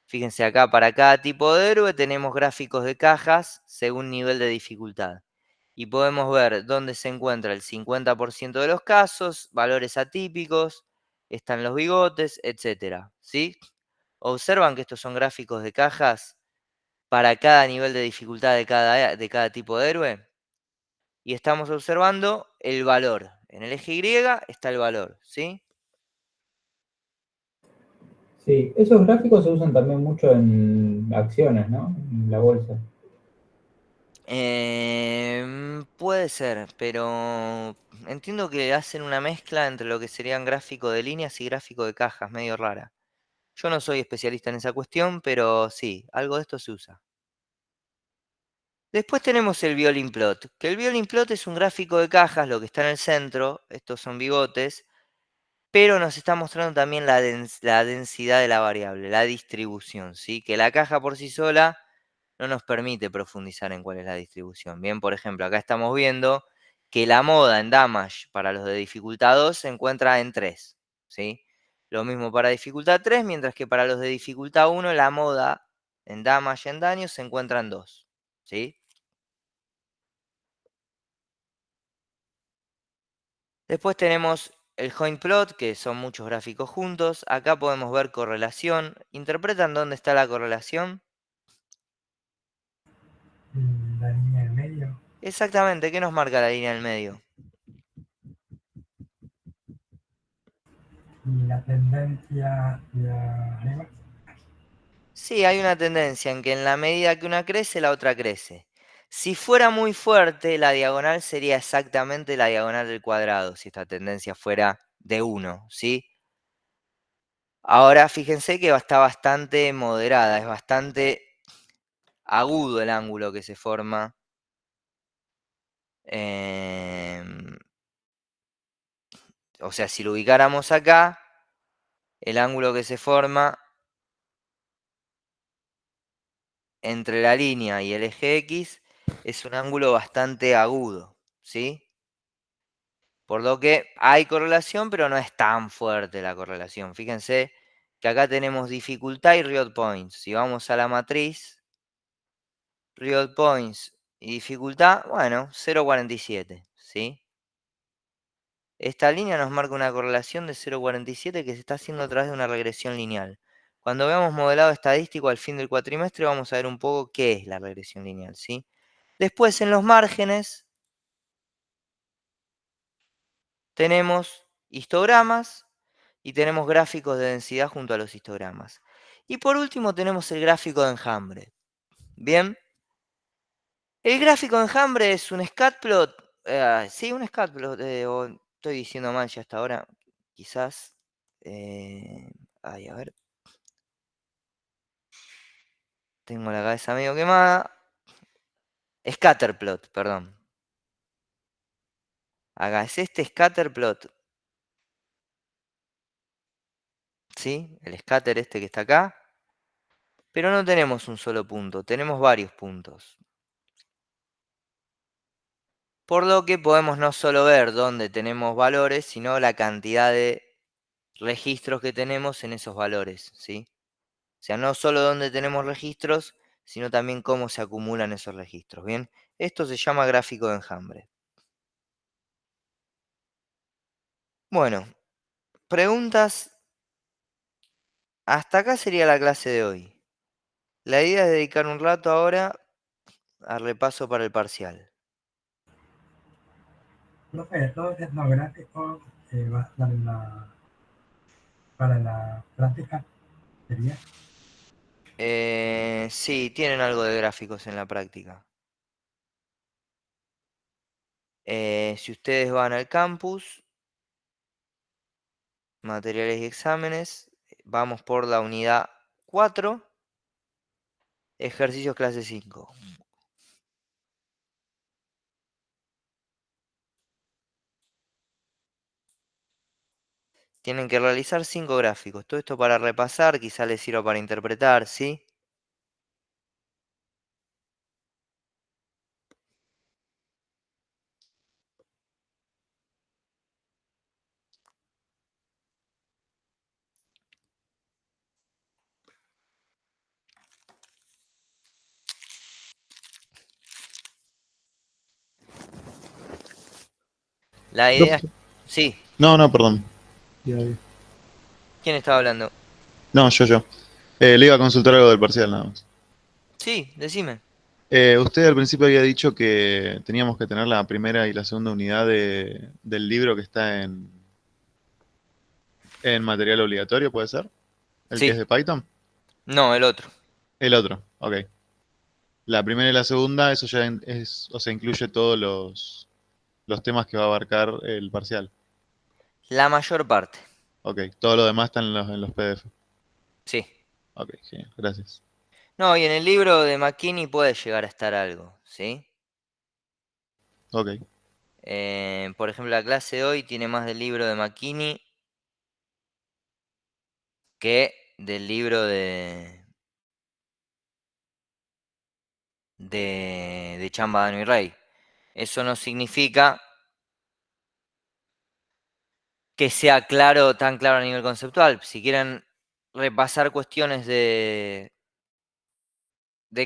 Fíjense acá, para cada tipo de héroe tenemos gráficos de cajas según nivel de dificultad. Y podemos ver dónde se encuentra el 50% de los casos, valores atípicos, están los bigotes, etc. ¿Sí? Observan que estos son gráficos de cajas para cada nivel de dificultad de cada tipo de héroe. Y estamos observando el valor. En el eje Y está el valor, ¿sí? Sí, esos gráficos se usan también mucho en acciones, ¿no? En la bolsa. Puede ser, pero entiendo que hacen una mezcla entre lo que serían gráfico de líneas y gráfico de cajas, medio rara. Yo no soy especialista en esa cuestión, pero sí, algo de esto se usa. Después tenemos el violin plot, que el violin plot es un gráfico de cajas, lo que está en el centro, estos son bigotes, pero nos está mostrando también la densidad de la variable, la distribución, ¿sí? Que la caja por sí sola no nos permite profundizar en cuál es la distribución. Bien, por ejemplo, acá estamos viendo que la moda en Damage para los de dificultad 2 se encuentra en 3, ¿sí? Lo mismo para dificultad 3, mientras que para los de dificultad 1 la moda en damage y en daño se encuentran 2, ¿sí? Después tenemos el join plot, que son muchos gráficos juntos. Acá podemos ver correlación. ¿Interpretan dónde está la correlación? La línea del medio. Exactamente, ¿qué nos marca la línea del medio? Y la tendencia hacia arriba. Sí, hay una tendencia en que en la medida que una crece, la otra crece. Si fuera muy fuerte, la diagonal sería exactamente la diagonal del cuadrado, si esta tendencia fuera de 1, ¿sí? Ahora fíjense que está bastante moderada, es bastante agudo el ángulo que se forma. O sea, si lo ubicáramos acá, el ángulo que se forma entre la línea y el eje X es un ángulo bastante agudo, ¿sí? Por lo que hay correlación, pero no es tan fuerte la correlación. Fíjense que acá tenemos dificultad y real points. Si vamos a la matriz, real points y dificultad, bueno, 0,47, ¿sí? Esta línea nos marca una correlación de 0,47 que se está haciendo a través de una regresión lineal. Cuando veamos modelado estadístico al fin del cuatrimestre, vamos a ver un poco qué es la regresión lineal, ¿sí? Después, en los márgenes, tenemos histogramas y tenemos gráficos de densidad junto a los histogramas. Y por último, tenemos el gráfico de enjambre. Bien, el gráfico de enjambre es un scatplot. Sí, un scatplot. O estoy diciendo mal ya hasta ahora. Quizás. Ay, a ver. Tengo la cabeza medio quemada. Scatterplot, perdón. Acá es este scatterplot. ¿Sí? El scatter este que está acá. Pero no tenemos un solo punto, tenemos varios puntos. Por lo que podemos no solo ver dónde tenemos valores, sino la cantidad de registros que tenemos en esos valores, ¿sí? O sea, no solo dónde tenemos registros, sino también cómo se acumulan esos registros, ¿bien? Esto se llama gráfico de enjambre. Bueno, preguntas. Hasta acá sería la clase de hoy. La idea es dedicar un rato ahora al repaso para el parcial. Profe, todos estos gráficos va a estar para la práctica, ¿sería? Sí, tienen algo de gráficos en la práctica. Si ustedes van al campus, materiales y exámenes, vamos por la unidad 4, ejercicios clase 5. Tienen que realizar 5 gráficos. Todo esto para repasar, quizá les sirva para interpretar, ¿sí? La idea... Sí, No, perdón. ¿quién estaba hablando? No, yo. Le iba a consultar algo del parcial nada más. Sí, decime. Usted al principio había dicho que teníamos que tener la primera y la segunda unidad del libro que está en material obligatorio, ¿puede ser? ¿El que es Sí, de Python? no, el otro. El otro, ok. La primera y la segunda, eso ya o sea, incluye todos los temas que va a abarcar el parcial. La mayor parte, Ok, todo lo demás está en los PDF. sí. Ok, genial, gracias. No, y en el libro de McKinney puede llegar a estar algo, ¿sí? Ok, Por ejemplo, la clase de hoy tiene más del libro de McKinney que del libro de Chamba, Dano y Rey. Eso no significa que sea claro, tan claro a nivel conceptual. Si quieren repasar cuestiones de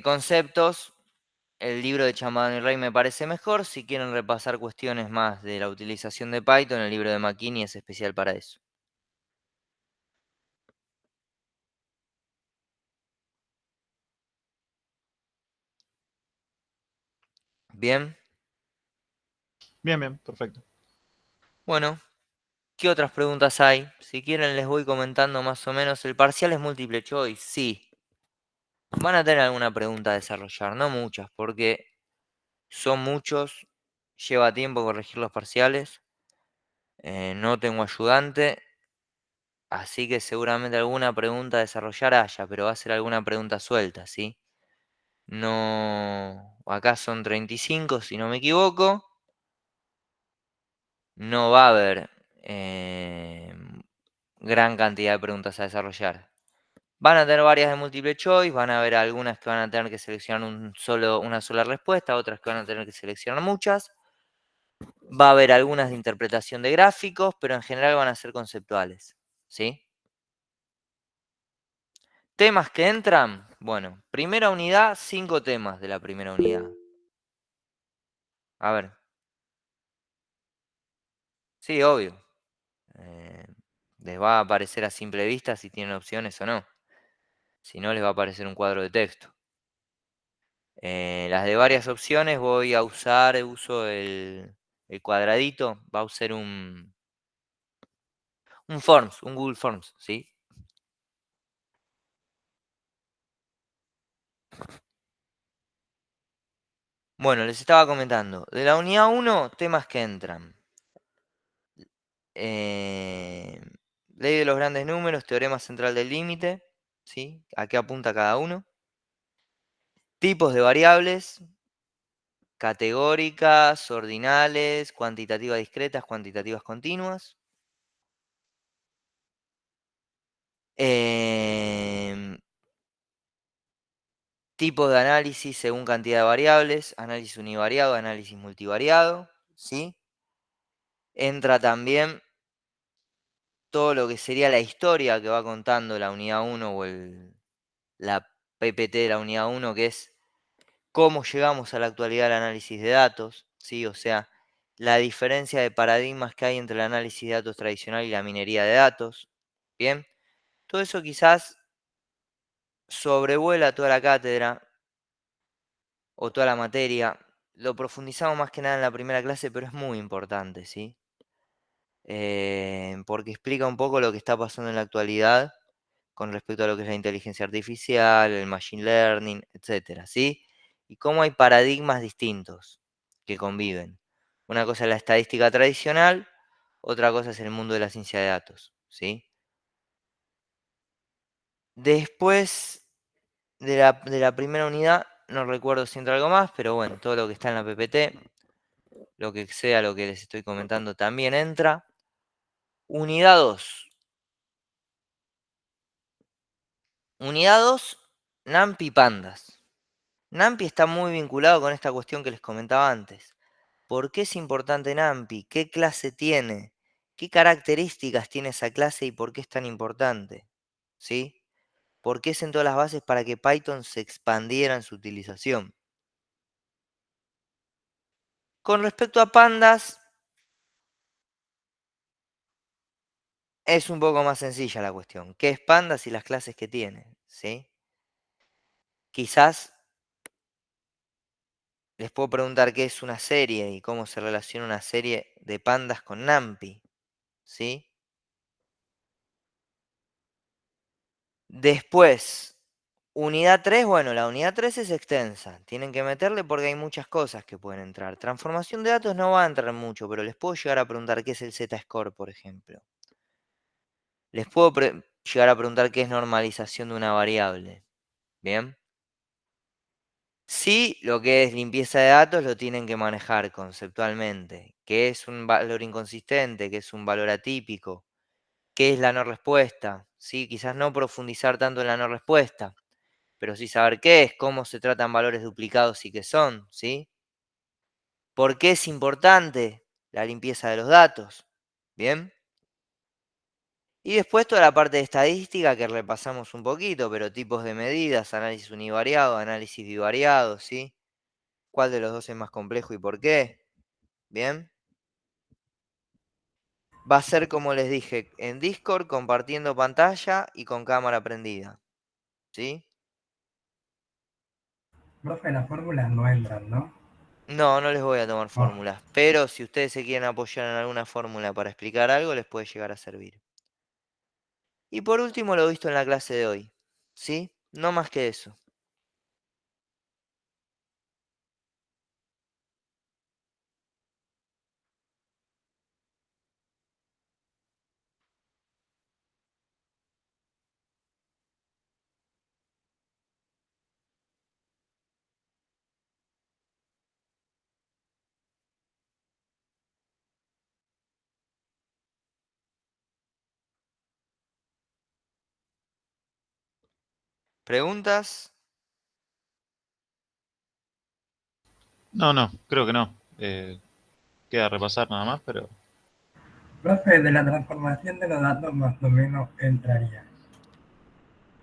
conceptos, el libro de Chamadán y Rey me parece mejor. Si quieren repasar cuestiones más de la utilización de Python, el libro de McKinney es especial para eso. Bien. Bien, bien, perfecto. Bueno, ¿qué otras preguntas hay? Si quieren les voy comentando más o menos. ¿El parcial es múltiple choice? Sí. Van a tener alguna pregunta a desarrollar, no muchas, porque son muchos. Lleva tiempo corregir los parciales. No tengo ayudante. Así que seguramente alguna pregunta a desarrollar haya, pero va a ser alguna pregunta suelta, ¿sí? No. Acá son 35, si no me equivoco. No va a haber gran cantidad de preguntas a desarrollar. Van a tener varias de múltiple choice, van a haber algunas que van a tener que seleccionar una sola respuesta, otras que van a tener que seleccionar muchas. Va a haber algunas de interpretación de gráficos, pero en general van a ser conceptuales, ¿sí? Temas que entran, bueno, primera unidad, 5 temas de la primera unidad. A ver. Sí, obvio. Les va a aparecer a simple vista si tienen opciones o no. Si no, les va a aparecer un cuadro de texto. Las de varias opciones voy a uso el cuadradito, va a ser un Forms, un Google Forms, ¿sí? Bueno, les estaba comentando, de la unidad 1, temas que entran. Ley de los grandes números, teorema central del límite, ¿sí? ¿A qué apunta cada uno? Tipos de variables, categóricas, ordinales, cuantitativas discretas, cuantitativas continuas. Tipos de análisis según cantidad de variables, análisis univariado, análisis multivariado, ¿sí? Entra también todo lo que sería la historia que va contando la unidad 1 o la PPT de la unidad 1, que es cómo llegamos a la actualidad al análisis de datos, ¿sí? O sea, la diferencia de paradigmas que hay entre el análisis de datos tradicional y la minería de datos, ¿bien? Todo eso quizás sobrevuela toda la cátedra o toda la materia. Lo profundizamos más que nada en la primera clase, pero es muy importante, ¿sí? Porque explica un poco lo que está pasando en la actualidad con respecto a lo que es la inteligencia artificial, el machine learning, etcétera, ¿sí? Y cómo hay paradigmas distintos que conviven. Una cosa es la estadística tradicional, otra cosa es el mundo de la ciencia de datos, ¿sí? Después de la primera unidad, no recuerdo si entra algo más, pero bueno, todo lo que está en la PPT, lo que sea lo que les estoy comentando también entra. Unidad 2. Unidad 2, NumPy Pandas. NumPy está muy vinculado con esta cuestión que les comentaba antes. ¿Por qué es importante NumPy? ¿Qué clase tiene? ¿Qué características tiene esa clase y por qué es tan importante? ¿Sí? ¿Por qué sentó las bases para que Python se expandiera en su utilización? Con respecto a pandas, es un poco más sencilla la cuestión. ¿Qué es pandas y las clases que tiene? ¿Sí? Quizás les puedo preguntar qué es una serie y cómo se relaciona una serie de pandas con NumPy. ¿Sí? Después, unidad 3, bueno, la unidad 3 es extensa. Tienen que meterle porque hay muchas cosas que pueden entrar. Transformación de datos no va a entrar mucho, pero les puedo llegar a preguntar qué es el Z-score, por ejemplo. Les puedo llegar a preguntar qué es normalización de una variable. ¿Bien? Sí, lo que es limpieza de datos lo tienen que manejar conceptualmente. ¿Qué es un valor inconsistente? ¿Qué es un valor atípico? ¿Qué es la no respuesta? Sí, quizás no profundizar tanto en la no respuesta, pero sí saber qué es, cómo se tratan valores duplicados y qué son, ¿sí? ¿Por qué es importante la limpieza de los datos? ¿Bien? Y después toda la parte de estadística que repasamos un poquito, pero tipos de medidas, análisis univariado, análisis bivariado, ¿sí? ¿Cuál de los dos es más complejo y por qué? Bien. Va a ser como les dije, en Discord compartiendo pantalla y con cámara prendida, ¿sí? Profe, las fórmulas no entran, ¿no? No, no les voy a tomar fórmulas, pero si ustedes se quieren apoyar en alguna fórmula para explicar algo, les puede llegar a servir. Y por último, lo visto en la clase de hoy, ¿sí? No más que eso. ¿Preguntas? No, creo que no. Queda repasar nada más, pero Profe, de la transformación de los datos más o menos entraría.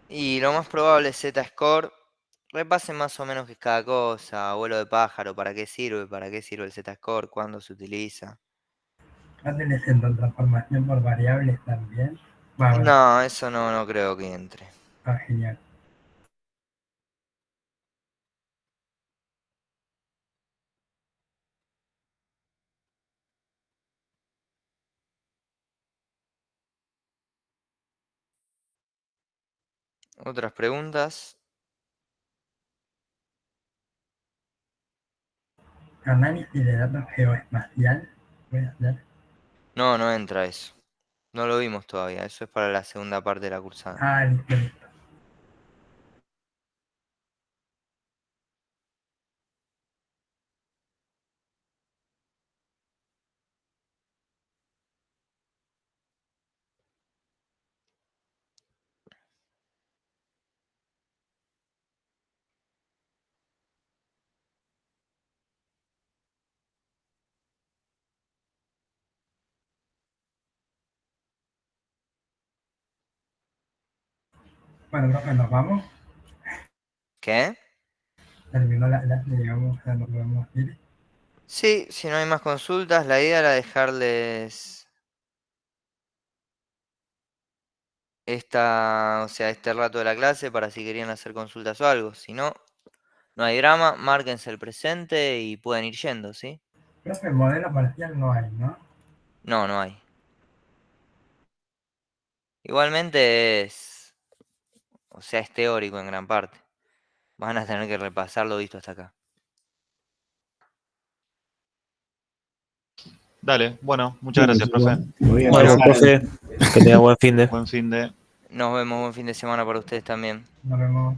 Y lo más probable es Z-score. Repasen más o menos qué es cada cosa, vuelo de pájaro, para qué sirve el Z-score, cuándo se utiliza. ¿Hacen en transformación por variables también? Va, bueno, No, eso no creo que entre. genial. ¿Otras preguntas? Análisis de datos geoespacial. Voy a hacer. No entra eso. No lo vimos todavía, eso es para la segunda parte de la cursada. Ah, listo, listo. Bueno, profe, nos vamos. ¿Qué? Terminó la clase, digamos, ya nos podemos ir. Sí, si no hay más consultas, la idea era dejarles este rato de la clase para si querían hacer consultas o algo. Si no, no hay drama, márquense el presente y pueden ir yendo, ¿sí? Profe, modelo parcial no hay, ¿no? No hay. Igualmente es teórico en gran parte. Van a tener que repasar lo visto hasta acá. dale. Bueno, muchas gracias, profe. Muy bien, Bueno, gracias. profe, que tenga buen fin de. Buen fin de... Nos vemos, buen fin de semana para ustedes también. Nos vemos.